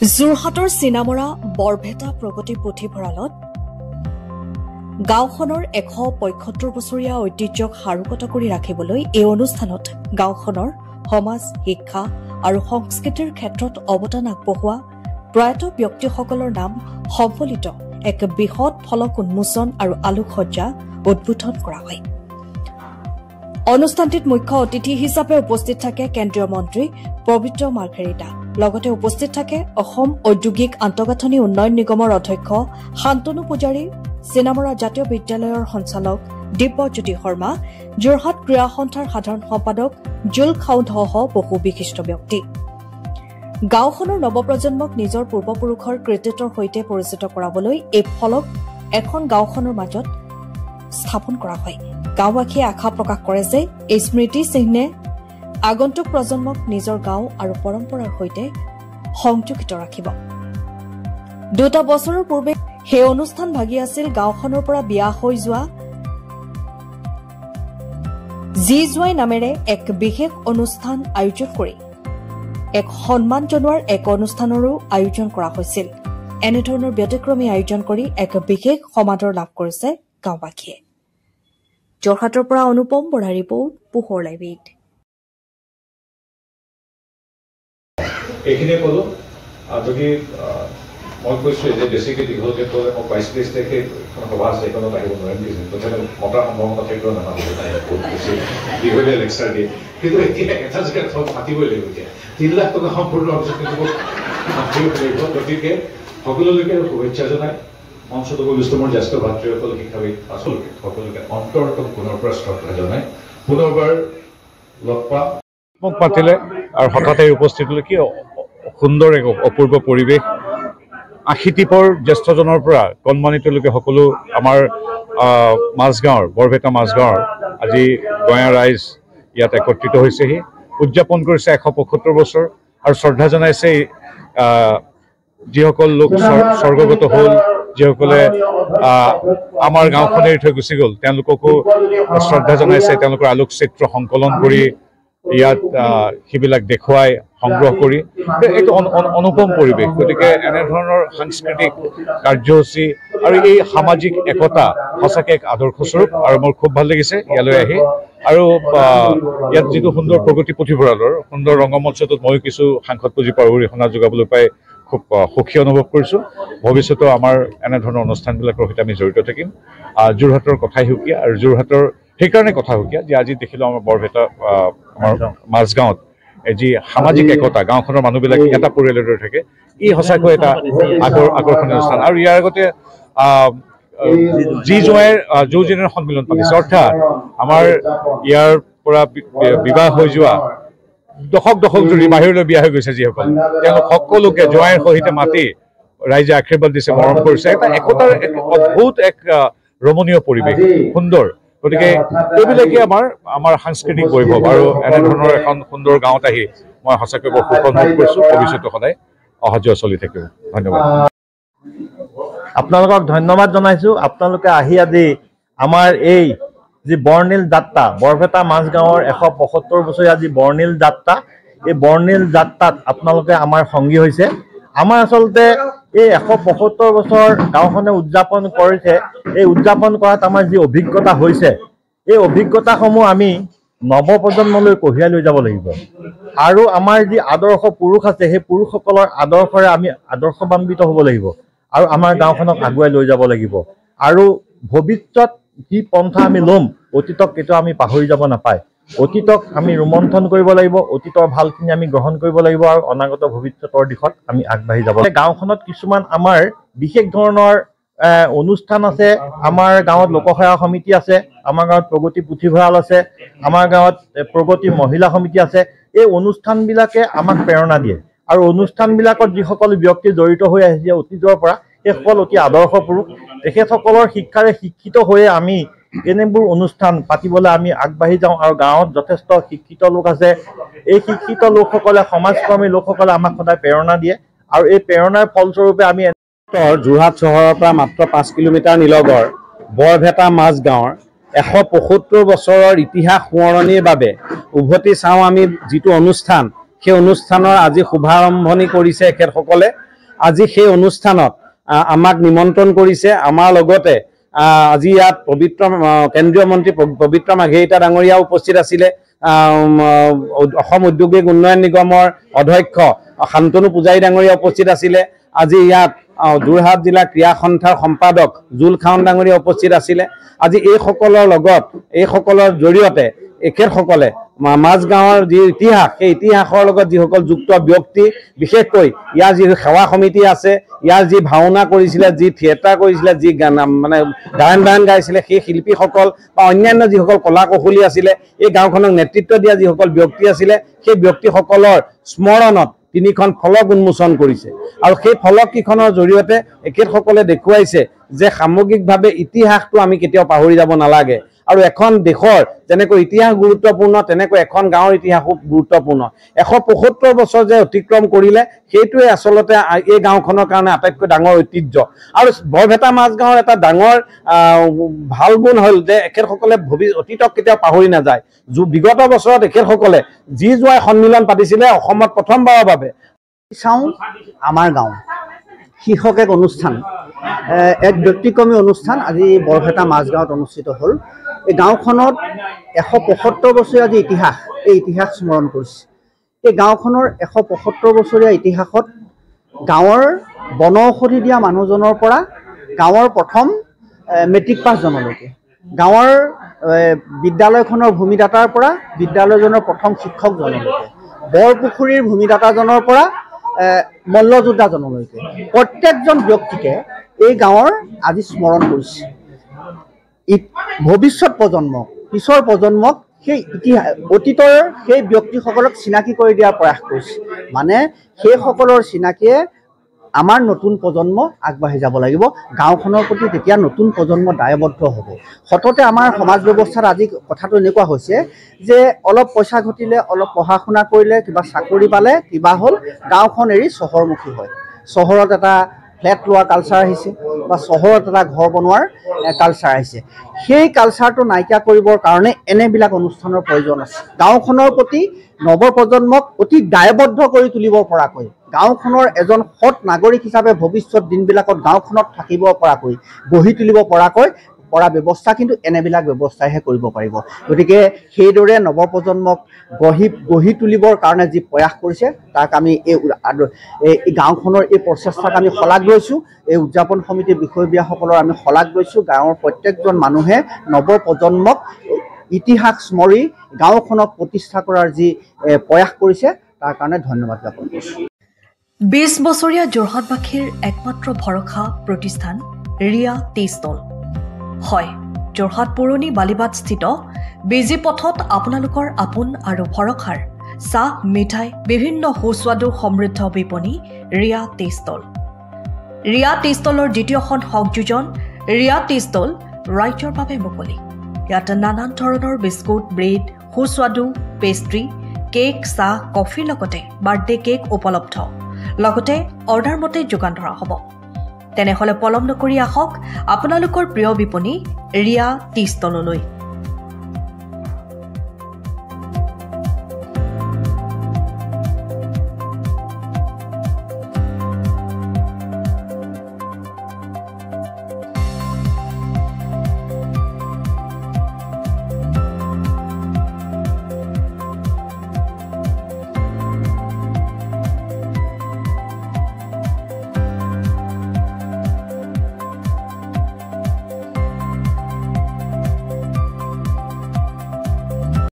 যোৰহাটৰ চিনামৰা বৰভেটা প্ৰগতি পুথিভঁৰালত গাঁওখনৰ 175 বছৰীয়া ঐতিহ্যক সাৰোগত কৰি ৰাখিবলৈ এই অনুষ্ঠানত গাঁওখনৰ সমাজ শিক্ষা আৰু সংস্কৃতিৰ ক্ষেত্ৰত অৱদান আগবঢ়োৱা প্ৰয়াত ব্যক্তিসকলৰ নাম সম্বলিত এক বৃহৎ ফলক উন্মোচন আৰু আলোকসজ্জা উদ্বোধন কৰা হয়। অনুষ্ঠানটিত মুখ্য অতিথি হিচাপে উপস্থিত থাকে কেন্দ্ৰীয় মন্ত্ৰী পবিত্ৰ মাৰ্ঘেৰিটা। লগতে উপস্থিত থাকে অসম ঔদ্যোগিক আন্তঃগাঁথনি উন্নয়ন নিগমৰ অধ্যক্ষ শান্তনু পূজাৰী, চিনামৰা জাতীয় বিদ্যালয়ৰ সঞ্চালক দিব্যজ্যোতি শৰ্মা, যোৰহাট ক্ৰীড়া সন্থাৰ সাধাৰণ সম্পাদক জুল খাউণ্ডসহ বহু বিশিষ্ট ব্যক্তি। গাঁওখনৰ নৱপ্ৰজন্মক নিজৰ পূৰ্বপুৰুষৰ কৃতিত্বৰ সৈতে পৰিচিত কৰাবলৈ এই ফলক এখন গাঁওখনৰ মাজত স্থাপন কৰা হয়। গাঁওবাসীয়ে আশা প্ৰকাশ কৰে যে এই স্মৃতি চিহ্নে আগন্তুক প্ৰজন্মক নিজৰ গাঁও আৰু পৰম্পৰাৰ সৈতে সংযোজিত ৰাখিব। 2 বছৰৰ পূৰ্বে সেই অনুষ্ঠান ভাগি আছিল গাঁওখনৰ পৰা বিয়া হৈ যোৱা জি জোৱাই নামেৰে এক বিশেষ অনুষ্ঠান আয়োজন কৰি এক সন্মান জনোৱাৰ এক অনুষ্ঠানৰো আয়োজন কৰা হৈছিল। এনেধৰণৰ ব্যতিক্ৰমী আয়োজন কৰি এক বিশেষ সমাদৰ লাভ কৰিছে গাঁওবাসীয়ে। যোৰহাটৰ পৰা অনুপম বৰা ৰিপৰ্ট, পোহৰ লাইভ 8। এইখিনিয়ে ক'লো। যদি মই কৈছোঁ যে বেছিকৈ দীঘলকৈ ক'লে মই 22-23 তাৰিখে এখন সভা আছে, এইখনত আহিব নোৱাৰিম কিছু তথাপি মতাৰ সম্ভাৱনা থাকিলেও নামাতিব নাই, বহুত বেছি দীঘলীয়া লেকচাৰ দিয়ে। কিন্তু এতিয়া এটা জেগাত মাতিবই লাগিব। এতিয়া 3 লাখ টকা সম্পূৰ্ণ অভিযোগ মাতিব লাগিব। গতিকে সকলোলৈকে শুভেচ্ছা জনাই মঞ্চত উপবিষ্ট মোৰ জ্যেষ্ঠ ভাতৃসকল, শিক্ষাবিদ আচলতে সকলোকে অন্তৰতম পুনৰ পৰা শ্ৰদ্ধা জনাই পুনৰবাৰ লগ পাম। মোক মাতিলে আৰু হঠাতে উপস্থিত হ'লে কি সুন্দৰ এক অপূৰ্ব পৰিৱেশ। 80 টিপৰ জ্যেষ্ঠজনৰ পৰা কণমানিটোলৈকে সকলো আমাৰ মাজগাঁৱৰ বৰভেটা মাজগাঁৱৰ আজি গঞা ৰাইজ ইয়াত একত্ৰিত হৈছেহি, উদযাপন কৰিছে 175 বছৰ আৰু শ্ৰদ্ধা জনাইছে যিসকল লোক স্বৰ্গগত হ'ল, যিসকলে আমাৰ গাঁওখন এৰি থৈ গুচি গ'ল, তেওঁলোককো শ্ৰদ্ধা জনাইছে। তেওঁলোকৰ আলোকচিত্ৰ সংকলন কৰি ইয়াত সেইবিলাক দেখুৱাই সংগ্ৰহ কৰি এক অনুপম পৰিৱেশ। গতিকে এনেধৰণৰ সাংস্কৃতিক কাৰ্যসূচী আৰু এই সামাজিক একতা সঁচাকৈ এক আদৰ্শস্বৰূপ আৰু মোৰ খুব ভাল লাগিছে ইয়ালৈ আহি। আৰু ইয়াত যিটো সুন্দৰ প্ৰগতি পুথিভঁৰালৰ সুন্দৰ ৰংগমঞ্চটোত ময়ো কিছু সাংসদ পুঁজি অৰিহণা যোগাবলৈ পাই খুব সুখী অনুভৱ কৰিছোঁ। ভৱিষ্যতেও আমাৰ এনেধৰণৰ অনুষ্ঠানবিলাকৰ সৈতে আমি জড়িত থাকিম। যোৰহাটৰ কথাই সুকীয়া আৰু যোৰহাটৰ সেইকাৰণে কথা সুকীয়া যে আজি দেখিলোঁ আমাৰ বৰভেটা আমাৰ মাজগাঁৱত যি সামাজিক একতা, গাঁওখনৰ মানুহবিলাক এটা পৰিয়ালৰ দৰে থাকে, ই সঁচাকৈ এটা আকৰ্ষণীয় অনুষ্ঠান। আৰু ইয়াৰ আগতে জি জোৱাইৰ যৌজনীৰ সন্মিলন পাতিছে, অৰ্থাৎ আমাৰ ইয়াৰ পৰা বিবাহ হৈ যোৱা দশক জুৰি বাহিৰলৈ বিয়া হৈ গৈছে যিসকল, তেওঁলোক সকলোকে জোৱাইৰ সহিতে মাতি ৰাইজে আশীৰ্বাদ দিছে, মৰম কৰিছে। এটা একতাৰ এক অদ্ভুত এক ৰমণীয় পৰিৱেশ, সুন্দৰ। গতিকে এইবিলাকে আমাৰ সাংস্কৃতিক বৈভৱ আৰু এনেধৰণৰ এখন সুন্দৰ গাঁৱত আহি মই সঁচাকৈ বৰ সুখ অনুভৱ কৰিছোঁ। ভৱিষ্যতে সদায় অহা যোৱা চলি থাকিব। ধন্যবাদ। আপোনালোকক ধন্যবাদ জনাইছোঁ। আপোনালোকে আহি আজি আমাৰ এই যি বৰ্ণিল যাত্ৰা, বৰপেটা মাজগাঁৱৰ 175 বছৰীয়া যি বৰ্ণিল যাত্ৰা, এই বৰ্ণিল যাত্ৰাত আপোনালোকে আমাৰ সংগী হৈছে। আমাৰ আচলতে এই 175 বছৰ গাঁওখনে উদযাপন কৰিছে। এই উদযাপন কৰাত আমাৰ যি অভিজ্ঞতা হৈছে, এই অভিজ্ঞতাসমূহ আমি নৱপ্ৰজন্মলৈ কঢ়িয়াই লৈ যাব লাগিব। আৰু আমাৰ যি আদৰ্শ পুৰুষ আছে, সেই পুৰুষসকলৰ আদৰ্শৰে আমি আদৰ্শৱান্বিত হ'ব লাগিব আৰু আমাৰ গাঁওখনক আগুৱাই লৈ যাব লাগিব। আৰু ভৱিষ্যত যি পন্থা আমি ল'ম, অতীতক কেতিয়াও আমি পাহৰি যাব নাপায়। অতীতক আমি ৰোমন্থন কৰিব লাগিব, অতীতৰ ভালখিনি আমি গ্ৰহণ কৰিব লাগিব আৰু অনাগত ভৱিষ্যতৰ দিশত আমি আগবাঢ়ি যাব। গাঁওখনত কিছুমান আমাৰ বিশেষ ধৰণৰ অনুষ্ঠান আছে। আমাৰ গাঁৱত লোকসেৱা সমিতি আছে, আমাৰ গাঁৱত প্ৰগতি পুথিভঁৰাল আছে, আমাৰ গাঁৱত প্ৰগতি মহিলা সমিতি আছে। এই অনুষ্ঠানবিলাকে আমাক প্ৰেৰণা দিয়ে আৰু অনুষ্ঠানবিলাকত যিসকল ব্যক্তি জড়িত হৈ আহিছে অতীতৰ পৰা, সেইসকল অতি আদৰ্শ পুৰুষ। তেখেতসকলৰ শিক্ষাৰে শিক্ষিত হৈয়ে আমি এনেবোৰ অনুষ্ঠান পাতিবলৈ আমি আগবাঢ়ি যাওঁ। আৰু গাঁৱত যথেষ্ট শিক্ষিত লোক আছে। এই শিক্ষিত লোকসকলে, সমাজকৰ্মী লোকসকলে আমাক সদায় প্ৰেৰণা দিয়ে আৰু এই প্ৰেৰণাৰ ফলস্বৰূপে আমি যোৰহাট চহৰৰ পৰা মাত্ৰ 5 কিলোমিটাৰ নিলগৰ বৰভেটা মাজগাঁৱৰ 175 বছৰৰ ইতিহাস সোঁৱৰণিৰ বাবে উভতি চাওঁ আমি যিটো অনুষ্ঠান, সেই অনুষ্ঠানৰ আজি শুভাৰম্ভণি কৰিছে এখেতসকলে। আজি সেই অনুষ্ঠানত আমাক নিমন্ত্ৰণ কৰিছে। আমাৰ লগতে আজি ইয়াত কেন্দ্ৰীয় মন্ত্ৰী পবিত্ৰ মাৰ্ঘেৰিটা ডাঙৰীয়া উপস্থিত আছিলে, অসম ঔদ্যোগিক উন্নয়ন নিগমৰ অধ্যক্ষ শান্তনু পূজাৰী ডাঙৰীয়া উপস্থিত আছিলে। আজি ইয়াত যোৰহাট জিলা ক্ৰীড়া সন্থাৰ সম্পাদক জুল খাউন ডাঙৰীয়া উপস্থিত আছিলে। আজি এইসকলৰ লগত এইসকলৰ জৰিয়তে এখেতসকলে মাজগাঁৱৰ যি ইতিহাস সেই ইতিহাসৰ লগত যিসকল যুক্ত ব্যক্তি, বিশেষকৈ ইয়াৰ যি সেৱা সমিতি আছে, ইয়াৰ যি ভাওনা কৰিছিলে, যি থিয়েটাৰ কৰিছিলে, যি মানে গায়ন বায়ন গাইছিলে, সেই শিল্পীসকল বা অন্যান্য যিসকল কলা কৌশলী আছিলে, এই গাঁওখনক নেতৃত্ব দিয়া যিসকল ব্যক্তি আছিলে, সেই ব্যক্তিসকলৰ স্মৰণত 3খন ফলক উন্মোচন কৰিছে। আৰু সেই ফলককেইখনৰ জৰিয়তে এখেতসকলে দেখুৱাইছে যে সামগ্ৰিকভাৱে ইতিহাসটো আমি কেতিয়াও পাহৰি যাব নালাগে। আৰু এখন দেশৰ যেনেকৈ ইতিহাস গুৰুত্বপূৰ্ণ, তেনেকৈ এখন গাঁৱৰ ইতিহাসো গুৰুত্বপূৰ্ণ। 175 বছৰ যে অতিক্ৰম কৰিলে, সেইটোৱে আচলতে এই গাঁওখনৰ কাৰণে আটাইতকৈ ডাঙৰ ঐতিহ্য। আৰু বৰভেটা মাজগাঁৱৰ এটা ডাঙৰ ভাল গুণ হ'ল যে এখেতসকলে অতীতক কেতিয়াও পাহৰি নাযায়। বিগত বছৰত এখেতসকলে যি জোৱাই সন্মিলন পাতিছিলে অসমত প্ৰথমবাৰৰ বাবে। চাওঁ আমাৰ গাঁও শীৰ্ষক এক অনুষ্ঠান, এক ব্যক্তিক্ৰমী অনুষ্ঠান আজি বৰভেটা মাজগাঁৱত অনুষ্ঠিত হ'ল। এই গাঁওখনত 175 বছৰীয়া যি ইতিহাস, এই ইতিহাস স্মৰণ কৰিছে। এই গাঁওখনৰ 175 বছৰীয়া ইতিহাসত গাঁৱৰ বনৌষধি দিয়া মানুহজনৰ পৰা গাঁৱৰ প্ৰথম মেট্ৰিক পাছজনলৈকে, গাঁৱৰ বিদ্যালয়খনৰ ভূমিদাতাৰ পৰা বিদ্যালয়জনৰ প্ৰথম শিক্ষকজনলৈকে, বৰপুখুৰীৰ ভূমিদাতাজনৰ পৰা মল্লযোদ্ধাজনলৈকে প্ৰত্যেকজন ব্যক্তিকে এই গাঁৱৰ আজি স্মৰণ কৰিছে। ভৱিষ্যত প্ৰজন্মক, পিছৰ প্ৰজন্মক সেই ইতিহাস অতীতৰ সেই ব্যক্তিসকলক চিনাকি কৰি দিয়াৰ প্ৰয়াস কৰিছে। মানে সেইসকলৰ চিনাকিয়ে আমাৰ নতুন প্ৰজন্ম আগবাঢ়ি যাব লাগিব। গাঁওখনৰ প্ৰতি তেতিয়া নতুন প্ৰজন্ম দায়বদ্ধ হ'ব। সততে আমাৰ সমাজ ব্যৱস্থাত আজি কথাটো এনেকুৱা হৈছে যে অলপ পইচা ঘটিলে, অলপ পঢ়া শুনা কৰিলে, কিবা চাকৰি পালে, কিবা হ'ল, গাঁওখন এৰি চহৰমুখী হয়। চহৰত এটা ফ্লেট লোৱাৰ কালচাৰ আহিছে বা চহৰত এটা ঘৰ বনোৱাৰ কালচাৰ আহিছে। সেই কালচাৰটো নাইকিয়া কৰিবৰ কাৰণে এনেবিলাক অনুষ্ঠানৰ প্ৰয়োজন আছে। গাঁওখনৰ প্ৰতি নৱপ্ৰজন্মক অতি দায়বদ্ধ কৰি তুলিব পৰাকৈ, গাঁওখনৰ এজন সৎ নাগৰিক হিচাপে ভৱিষ্যত দিনবিলাকত গাঁওখনত থাকিব পৰাকৈ, গঢ়ি তুলিব পৰাকৈ ব্যৱস্থা কিন্তু এনেবিলাক ব্যৱস্থাইহে কৰিব পাৰিব। গতিকে সেইদৰে নৱপ্ৰজন্মক গঢ়ি তুলিবৰ কাৰণে যি প্ৰয়াস কৰিছে, তাক আমি এই গাঁওখনৰ এই প্ৰচেষ্টাক আমি শলাগ লৈছোঁ। এই উদযাপন সমিতিৰ বিষয়ববীয়াসকলৰ আমি শলাগ লৈছোঁ। গাঁৱৰ প্ৰত্যেকজন মানুহে নৱপ্ৰজন্মক ইতিহাস স্মৰি গাঁওখনক প্ৰতিষ্ঠা কৰাৰ যি প্ৰয়াস কৰিছে, তাৰ কাৰণে ধন্যবাদ জ্ঞাপন কৰিছোঁ। 20 বছৰীয়া যোৰহাটবাসীৰ একমাত্ৰ ভৰসা প্ৰতিষ্ঠান ৰিয়া টি ষ্টল। হয়, যোৰহাট পুৰণি বালিবাট স্থিত বিজি পথত আপোনালোকৰ আপোন আৰু ভৰসাৰ চাহ, মিঠাই, বিভিন্ন সুস্বাদু সমৃদ্ধ বিপণী Riya tea stall. Riya tea ষ্টলৰ দ্বিতীয়খন সংযোজন ৰিয়া টি ষ্টল ৰাইজৰ বাবে মুকলি। ইয়াত নানান ধৰণৰ বিস্কুট, ব্ৰেড, সুস্বাদু পেষ্ট্ৰি, কেক, চাহ, কফিৰ লগতে বাৰ্থডে কেক উপলব্ধ। লগতে অৰ্ডাৰ মতে যোগান ধৰা হ'ব। তেনেহ'লে পলম নকৰি আহক আপোনালোকৰ প্ৰিয় বিপণী ৰিয়া টি ষ্টললৈ।